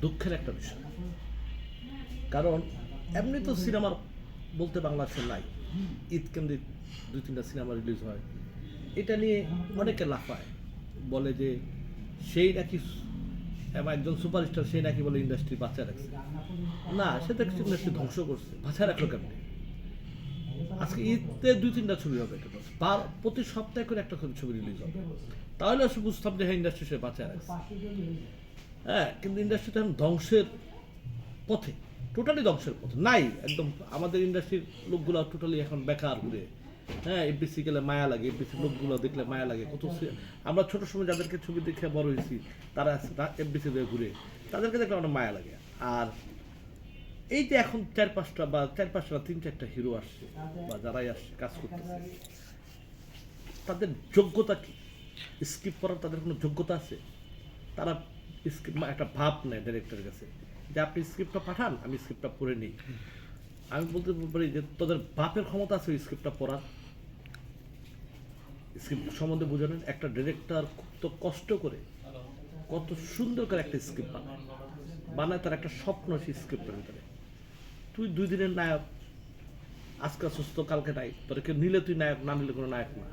দুঃখের একটা বিষয়, কারণ এমনি তো সিনেমার বলতে বাংলাদেশে নাই, ঈদ কেন্দ্রিক 2-3টা সিনেমা রিলিজ হয়, এটা নিয়ে অনেকে লাফায়, বলে যে সেই নাকি এবার একজন সুপারস্টার, সেই নাকি বলে ইন্ডাস্ট্রি বাঁচা রাখছে। না, সে তো কিছু ইন্ডাস্ট্রি ধ্বংস করছে, বাঁচা রাখলো কেমনি? আজকে ঈদে 2-3টা ছবি হবে, প্রতি সপ্তাহে করে একটা করে ছবি রিলিজ হবে, তাহলে সে বুঝতাম যে হ্যাঁ ইন্ডাস্ট্রি সে বাঁচা রাখছে। হ্যাঁ, কিন্তু ইন্ডাস্ট্রিটা এখন ধ্বংসের পথে, টোটালি ধ্বংসের পথে নাই একদম। আমাদের ইন্ডাস্ট্রির লোকগুলো টোটালি এখন বেকার ঘুরে। হ্যাঁ, এফবিসি গেলে মায়া লাগে, এফবিসির লোকগুলো দেখলে মায়া লাগে। কত আমরা ছোট সময় যাদেরকে ছবি দেখে বড় হয়েছি, তারা এফবিসি দিয়ে ঘুরে, তাদেরকে দেখলে অনেক মায়া লাগে। আর এই যে এখন 4-5টা বা 3-4টা হিরো আসছে বা যারাই আসছে কাজ করতেছে, তাদের যোগ্যতা কি? স্ক্রিপ্ট পড়ার তাদের কোনো যোগ্যতা আছে? তারা একটা ভাব নেয় ডাইরেক্টরের কাছে যে আপনি স্ক্রিপ্টটা পাঠান, আমি স্ক্রিপ্টটা পড়ে নিই। আমি বলতে পারি যে তোদের বাপের ক্ষমতা আছে ওই স্ক্রিপ্টটা পড়ার, স্ক্রিপ্ট সম্বন্ধে বোঝানোর। একটা ডিরেক্টর তো কষ্ট করে কত সুন্দর করে একটা স্ক্রিপ্ট বানায়, তার একটা স্বপ্ন সেই স্ক্রিপ্টের ভিতরে। তুই 2 দিনের নায়ক, আজকে সুস্থ কালকে নাই, তোর কেউ নিলে তুই নায়ক, না নিলে কোনো নায়ক না।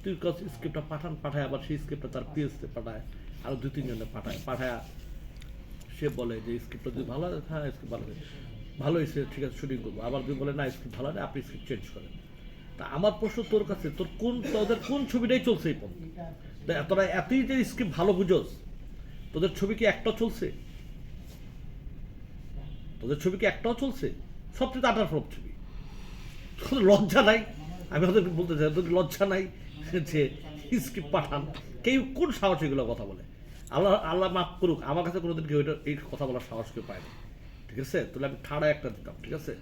তুই স্ক্রিপ্টটা পাঠায়, আবার সেই স্ক্রিপ্টটা তার পিএসতে পাঠায়, আরও 2-3 জনে পাঠায়। সে বলে যে স্ক্রিপ্টটা যদি ভালো হয়, হ্যাঁ স্ক্রিপ্ট ভালো হয়েছে, ঠিক আছে শুটিং করবো। আবার যদি বলে না স্ক্রিপ্ট ভালো হয়, আপনি স্ক্রিপ্ট চেঞ্জ করেন। তা আমার প্রশ্ন তোর কাছে, তোদের কোন ছবিটাই চলছে এই পর্যন্ত? তোরা এতই যে স্ক্রিপ্ট ভালো বুঝোস, তোদের ছবি কি একটাও চলছে? তোদের ছবি কি একটাও চলছে? সবচেয়ে আটার ফ্লপ ছবি। তোদের লজ্জা নাই? আমি ওদের বলতে চাই, তোদের লজ্জা নাই যে স্ক্রিপ্ট পাঠান? কেউ কোন সাহস এগুলো কথা বলে? আল্লাহ আল্লাহ মাফ করুক, আমার কাছে কোনোদিন কেউ এই কথা বলার সাহস কেউ পায়নি, ঠিক আছে? তাহলে আমি ঠাড়া একটা দিতাম, ঠিক আছে?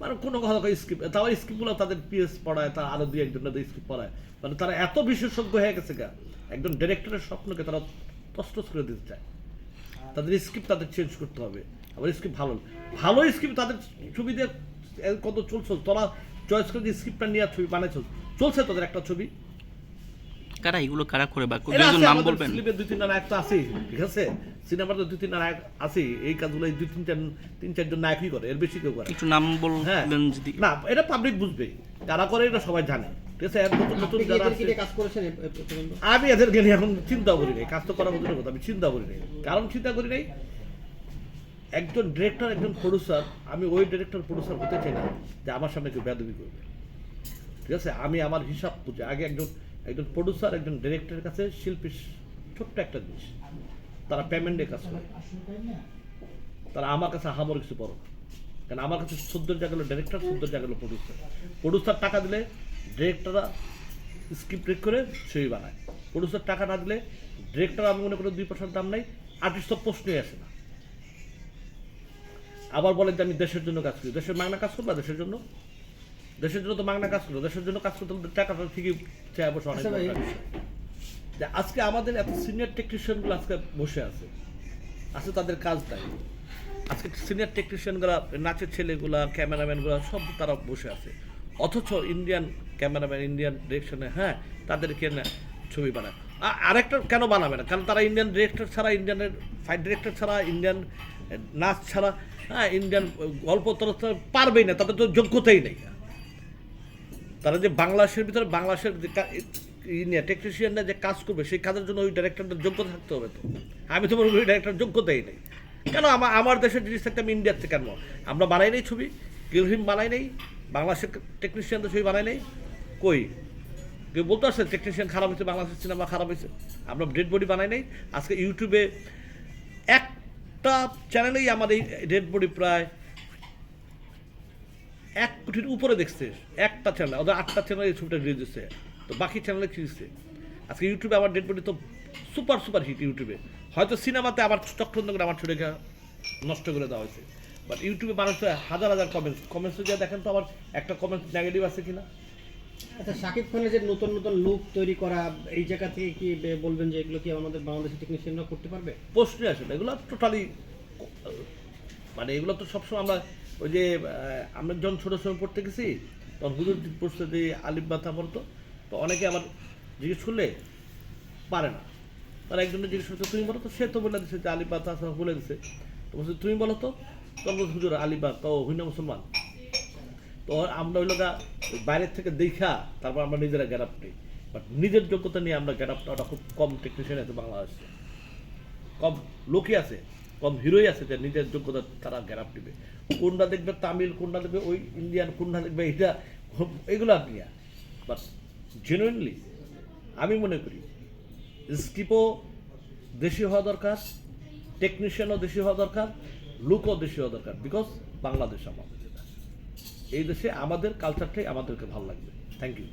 মানে কোনো কথা স্ক্রিপ্ট, তাও স্ক্রিপ্টগুলো তাদের পিএস পড়ায়, তা আরো 2-1 স্ক্রিপ্ট পড়ায়। মানে তারা এত বিশেষজ্ঞ হয়ে গেছে গা, একজন ডিরেক্টরের স্বপ্নকে তারা তছনছ করে দিতে চায়। তাদের স্ক্রিপ্ট তাদের চেঞ্জ করতে হবে। আবার স্ক্রিপ্ট ভালো স্ক্রিপ্ট তাদের ছবি দিয়ে কত চলছে, তোরা চয়েস করে যে স্ক্রিপ্টটা নিয়ে ছবি বানাইছ, চলছে তোদের একটা ছবি? কারা এগুলো কারা করে বা দুজন নাম বলবেন? ফিল্মের 2-3টা নায়ক তো আছেই, ঠিক আছে? সিনেমার তো 2-3টা নায়ক আছেই, এই কাজগুলো এই 3-4জন নায়কই করে, এর বেশি কেউ করে। কিছু নাম বলবেন যদি? না, এটা পাবলিক বুঝবে, কারা করে এটা সবাই জানে, ঠিক আছে? এর নতুন নতুন যারা আছে, কাজ করেছেন আমি এদেরকে নিয়ে এখন চিন্তা করি নাই, কাজ তো করার মতো কথা আমি চিন্তা করি নাই। কারণ চিন্তা করি নাই, একজন ডিরেক্টর, একজন প্রডিউসার, আমি ওই ডিরেক্টর প্রডিউসার হতে চাই না যে আমার সামনে কেউ বেয়াদবি করবে, ঠিক আছে? আমি আমার হিসাব বুঝে আগে একজন প্রডিউসার, একজন ডিরেক্টরের কাছে শিল্পী ছোট্ট একটা জিনিস, তারা পেমেন্টে কাজ করে, তারা আমার কাছে হামর কিছু বড় না। কারণ আমার কাছে 14 জায়গা হলো ডিরেক্টর, 14 জায়গা হলো প্রডিউসার টাকা দিলে ডিরেক্টররা স্ক্রিপ্ট রেক করে ছবি বানায়, প্রডিউসার টাকা না দিলে ডিরেক্টর, আমি মনে করি 2% দাম নাই, আর্টিস্ট তো প্রশ্নই আসে না। আবার বলেন যে আমি দেশের জন্য কাজ করি, দেশের মাংনা কাজ করবো, দেশের জন্য তো মাংনা কাজ করবো, দেশের জন্য কাজ করতে টাকাটা ঠিকই চাই বসে। অনেক যে আজকে আমাদের এত সিনিয়র টেকনিশিয়ানগুলো আজকে বসে আছে, তাদের কাজ তাই। আজকে সিনিয়র টেকনিশিয়ানগুলো, নাচের ছেলেগুলা, ক্যামেরাম্যানগুলো সব তারা বসে আছে, অথচ ইন্ডিয়ান ক্যামেরাম্যান, ইন্ডিয়ান ডিরেকশনে, হ্যাঁ তাদেরকে ছবি বানায়। আরেকটা কেন বানাবে না? কারণ তারা ইন্ডিয়ান ডিরেক্টর ছাড়া, ইন্ডিয়ানের ফাইট ডিরেক্টর ছাড়া, ইন্ডিয়ান নাচ ছাড়া, হ্যাঁ ইন্ডিয়ান গল্প তারা পারবেই না, তাদের তো যোগ্যতাই নেই। তারা যে বাংলাদেশের ভিতরে, বাংলাদেশের টেকনিশিয়ানরা যে কাজ করবে, সেই কাজের জন্য ওই ডাইরেক্টরদের যোগ্যতা থাকতে হবে। তো আমি তো বলবো ওই ডাইরেক্টর যোগ্যতাই নেই। কেন আমার দেশের জিনিস থাকতে আমি ইন্ডিয়ার থেকে কেন? আমরা বানাই নেই ছবি, ফিল্ম বানাই নেই, বাংলাদেশের টেকনিশিয়ানদের ছবি বানাই নেই, কই কেউ বলতে আসছে টেকনিশিয়ান খারাপ হয়েছে, বাংলাদেশের সিনেমা খারাপ হয়েছে? আমরা ডেড বডি বানাই নেই। আজকে ইউটিউবে একটা চ্যানেলেই আমার এই ডেড বডি প্রায় 1 কোটির উপরে দেখছে, একটা চ্যানেল, ওদের 8টা চ্যানেল এই ছবিটা রিলিজ দিচ্ছে, তো বাকি চ্যানেলে কি দিচ্ছে? আজকে ইউটিউবে আমার ডেড বডি তো সুপার হিট ইউটিউবে। হয়তো সিনেমাতে আবার চক্রান্ত করে আমার ছবিকে নষ্ট করে দেওয়া হয়েছে, বাট ইউটিউবে মানুষ হাজার কমেন্টস দিয়ে দেখেন তো আমার একটা কমেন্ট নেগেটিভ আছে কিনা। আচ্ছা, শাকিব খানের যে নতুন নতুন লুক তৈরি করা, এই জায়গা থেকে কি বলবেন যে এগুলো কি আমাদের বাংলাদেশি টেকনিশিয়ানরা করতে পারবে? প্রশ্নই আসে না, এগুলো টোটালি, মানে এগুলো তো সবসময় আমরা ওই যে আমরা যখন ছোটো সময় পড়তে গেছি, তখন হুজুর পড়তে যে আলিফ বাতা পড়তো, তো অনেকে আবার জিজ্ঞেস করলে পারে না, তারা একজনের জিজ্ঞেস করছে তুমি বলো তো, সে তো বলে দিচ্ছে যে আলিবা তাছাড়া বলে দিচ্ছে, তো বলছে তুমি বলো তো, তখন বলছে হুজুর আলিবা তো হইনা মুসলমান। তো আমরা ওই লোকা বাইরের থেকে দেখা তারপর আমরা নিজেরা গ্যাট আপ নিই, বাট নিজের যোগ্যতা নিয়ে আমরা গ্যাট আপ ওটা খুব কম টেকনিশিয়ান আছে বাংলাদেশে, কম লোকই আছে, কম হিরোই আছে যে নিজের যোগ্যতা তারা গ্যাট আপ নেবে। কোনটা দেখবে তামিল, কোনটা দেখবে ওই ইন্ডিয়ান, কোনটা দেখবে এটা, এগুলো নিয়ে। বাট জেনুইনলি আমি মনে করি স্কিপও দেশি হওয়া দরকার, টেকনিশিয়ানও দেশি হওয়া দরকার, লুকও দেশি হওয়া দরকার, বিকজ বাংলাদেশ আমাদের, এই দেশে আমাদের কালচারটাই আমাদেরকে ভালো লাগবে। Thank you.